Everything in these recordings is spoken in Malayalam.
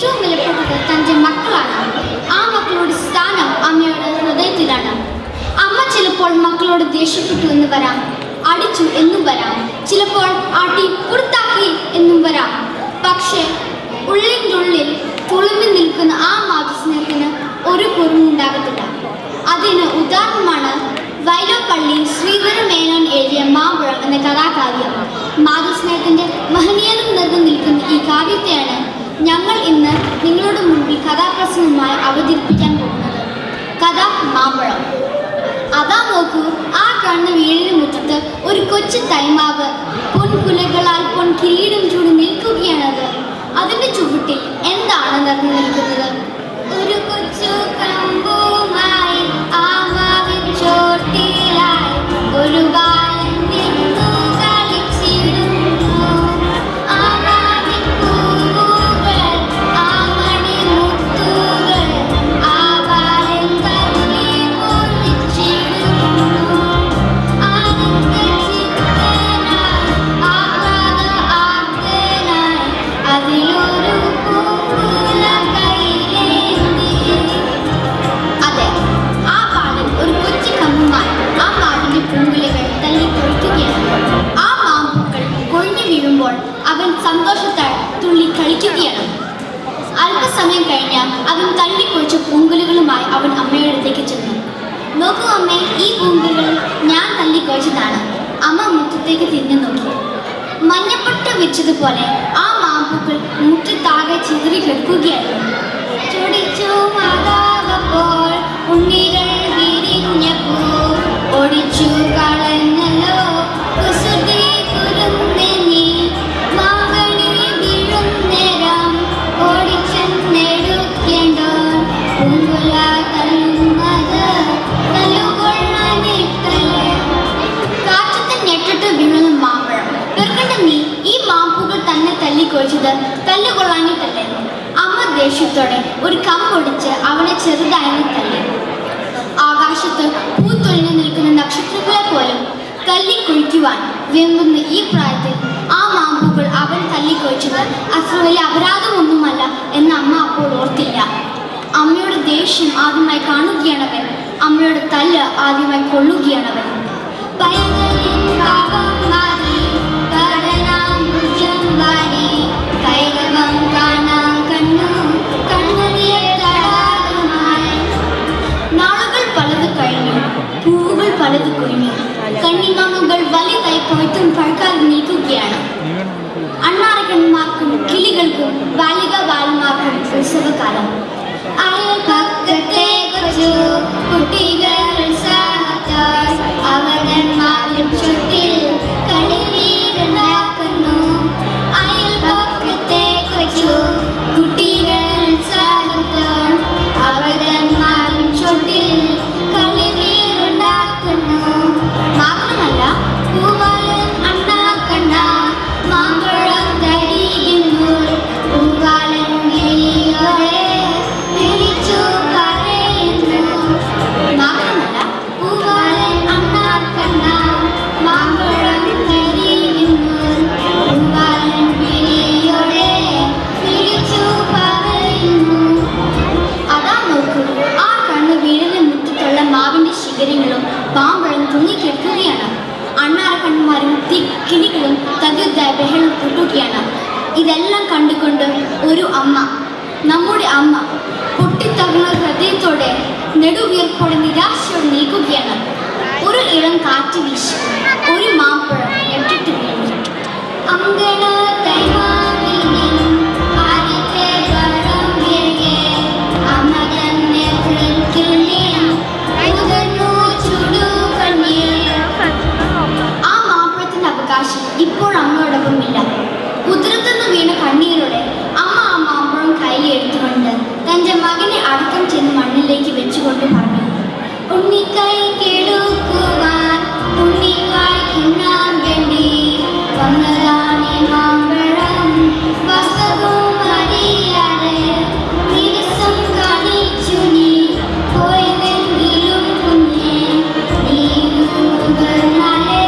ഏറ്റവും വിലപ്പെട്ടത് തൻ്റെ മക്കളാണ്. ആ മക്കളുടെ സ്ഥാനം അമ്മയുടെ ഹൃദയത്തിലാണ്. അമ്മ ചിലപ്പോൾ മക്കളോട് ദേഷ്യപ്പെട്ടു എന്ന് വരാം, അടിച്ചു എന്നും വരാം, ചിലപ്പോൾ ആട്ടി പുറത്താക്കി എന്നും വരാം. പക്ഷേ ഉള്ളിൻ്റെ ഉള്ളിൽ തുളുമ്പി നിൽക്കുന്ന ആ മാതൃസ്നേഹത്തിന് ഒരു കുറവുണ്ടാകത്തില്ല. അതിന് ഉദാഹരണമാണ് വൈലോപ്പള്ളി ശ്രീധര മേനോൻ എഴുതിയ മാമ്പഴം എന്ന കഥാകാവ്യം. മാതൃസ്നേഹത്തിൻ്റെ മഹനീയത നിറഞ്ഞു നിൽക്കുന്ന ഈ കാവ്യത്തെയാണ് ഞങ്ങൾ ഇന്ന് നിങ്ങളുടെ മുൻപിൽ കഥാപ്രസംഗമായി അവതരിപ്പിക്കാൻ പോകുന്നത്. കഥ മാമ്പഴം. അതാ നോക്കൂ, ആ കാണുന്ന വീടിന് മുറ്റത്ത് ഒരു കൊച്ചു തൈമാവ് പൊൻകുലകളാൽ പൊൻകിരീടം ചൂടി നിൽക്കുകയാണത്. അതിൻ്റെ ചുവട്ടിൽ എന്താണ് നിറഞ്ഞു നിൽക്കുന്നത്? ഒരു കൊച്ചു കമ്പുമായി ആ മാവിൻ ചോട്ടിലായി ഒരു ബാലൻ നിന്നു കളിച്ചിടുന്നു. ആ മാവിൻ പൂവുകൾ, ആ മണിമുത്തുകൾ, ആ ബാലൻ തല്ലി പൊളിച്ചിടുന്നു. ആനന്ദചിത്തനായി ആഹ്ലാദാർദ്രനായി അതിലൊരു പൂക്കുല കൈയിലേന്തി. അതെ, ആ ബാലൻ ഒരു കൊച്ചു കമ്പുമായി ആ മാവിന്റെ പൂങ്കുലകൾ തല്ലി കൊഴിക്കുകയാണ്. ആ മാമ്പൂക്കൾ കൊഴിഞ്ഞു വീഴുമ്പോൾ അവൻ സന്തോഷത്താൽ തുള്ളി കളിക്കുകയാണ്. അല്പസമയം കഴിഞ്ഞ് അവൻ തല്ലിക്കൊഴിച്ച പൂങ്കുലകളുമായി അവൻ അമ്മയുടെ അടുത്തേക്ക് ചെന്നു. നോക്കൂ അമ്മേ, ഈ പൂങ്കുലകൾ ഞാൻ തല്ലിക്കൊഴിച്ചതാണ്. അമ്മ മുറ്റത്തേക്ക് തിരിഞ്ഞു നോക്കി. മഞ്ഞപ്പട്ട് വെച്ചതുപോലെ ആ മാമ്പൂക്കൾ മുറ്റത്താകെ ചിതറി കിടക്കുകയായിരുന്നു. ചൊടിച്ചു മാതാവപ്പോൾ ഉണ്ണികൾ വിരിഞ്ഞപ്പോ ഒടിച്ചു കളഞ്ഞല്ലോ കുസൃതി കുരുന്നെനി. മാങ്ങണി വീഴുന്നേരം ഓടിച്ചെന്നെടുക്കേണ്ടോ പൂങ്കുല തല്ലുന്നത് തല്ലുകൊള്ളാനിട്ടല്ലേ. കാറ്റത്ത് ഞെട്ടിട്ട് വീഴുന്ന മാമ്പഴം. വെറുക്കണ്ട നീ, ഈ മാമ്പൂക്കൾ തന്നെ തല്ലിക്കൊഴിച്ചത് തല്ലുകൊള്ളാനിട്ടല്ലേ. അമ്മ ദേഷ്യത്തോടെ ഒരു കമ്പൊടിച്ച് അവനെ ചെറുതായി തല്ലി. ആകാശത്ത് പൂത്തൊഴിഞ്ഞു നിൽക്കുന്ന നക്ഷത്രങ്ങളെ പോലും തല്ലിക്കൊഴിക്കുവാൻ വെമ്പുന്ന ഈ പ്രായത്തിൽ ആ മാമ്പൂക്കൾ അവൻ തല്ലിക്കൊഴിച്ചത് അത്ര വലിയ അപരാധമൊന്നുമല്ല എന്ന് അമ്മ അപ്പോൾ ഓർത്തില്ല. അമ്മയുടെ ദേഷ്യം ആദ്യമായി കാണുകയാണവൻ. അമ്മയുടെ തല്ല് ആദ്യമായി കൊള്ളുകയാണവൻ. പൈതലിൻ പാപം മാറി കടനാമ്പുജം വാരി കൈരവം കാണാൻ കണ്ണു കണ്ണുനീർ തടാകമായി. നാളുകൾ പലത് കഴിഞ്ഞു, പൂവുകൾ പലത് കൊഴിഞ്ഞു, കണ്ണിമാങ്ങുകൾ വലുതായി കൊയ്ത്തും പഴുക്കാതെ നിൽക്കുകയാണ്. അണ്ണാറക്കന്മാർക്കും കിളികൾക്കും ബാലിക ബാലന്മാർക്കും ഉത്സവകാലം. അയൽപക്കത്തെ കൊച്ചു കുട്ടികൾ ഉത്സാഹത്താൽ അവതന്മാരും ചുറ്റിൽ കളിവീടുണ്ടാക്കുന്നു. അയൽപക്കത്തെ കൊച്ചു കുട്ടികൾ ഉത്സാഹത്താൽ അവതന്മാരും ചുറ്റിൽ കളിവീടുണ്ടാക്കുന്നു. മാത്രമല്ല, പൂവാലൻ അണ്ണാക്കണ്ണ മാമ്പഴം തരിയുമ്പോൾ പൂവാലൻ വിളിയോടെ വിളിച്ചു പറയുന്നു. മാത്രമല്ല, പൂവാലൻ അണ്ണാക്കണ്ണ മാമ്പഴം തരിയുമ്പോൾ പൂവാലൻ വിളിയോടെ വിളിച്ചു പറയുന്നു. അതാ നോക്കൂ, ആ കണ്ണ് വീടിന്റെ മുറ്റത്തുള്ള മാവിന്റെ ശിഖരങ്ങളും പാമ്പഴം തൂങ്ങിക്കിടക്കുകയാണ്. അണ്ണാറക്കണ്ണന്മാരും കിളികളും തകൃതായ ബഹളം കൂട്ടുകയാണ്. ഇതെല്ലാം കണ്ടുകൊണ്ട് ഒരു അമ്മ, നമ്മുടെ അമ്മ, പൊട്ടിത്തകർന്ന ഹൃദയത്തോടെ നെടുവീർപ്പോടെ നിരാശയോടെ നിൽക്കുകയാണ്. ഒരു ഇളം കാറ്റ് വീശി ഒരു മാമ്പഴം എട്ടിട്ട് വീണു. അങ്കണ തൈമാവിൽ നിന്നും ആദ്യത്തെ പഴം വീഴെ അമ്മ തന്നെ ചുടുകണ്ണീർ. ആ മാമ്പഴത്തിന്റെ അവകാശം ഇപ്പോൾ അമ്മയോടൊപ്പമില്ല. ഉദരത്തുനിന്ന് വീണ കണ്ണീരോടെ അമ്മ ആ മാമ്പഴം കയ്യിൽ എടുത്തുകൊണ്ട് തൻ്റെ മകനെ അടക്കം ചെന്ന് മണ്ണിലേക്ക് വെച്ചുകൊണ്ട് പറഞ്ഞു, ഉണ്ണിക്കൈ കേടുക്കുവാൻ ഉണ്ണിക്കായ് തിന്നാൻ വേണ്ടി വന്നതാണ് മാമ്പഴം. വസ്ത്രവും അറിയാതെ ദിവസം കാണിച്ചു നീ പോയതെങ്കിലും കുഞ്ഞെ. നീ മുതിർന്നാലേ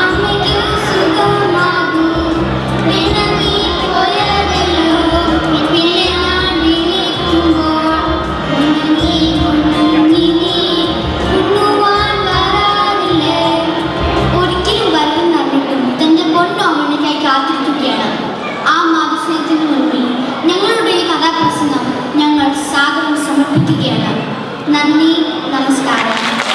അമ്മയ്ക്ക് സുഖമാകൂ. നന്ദി, നമസ്കാരം.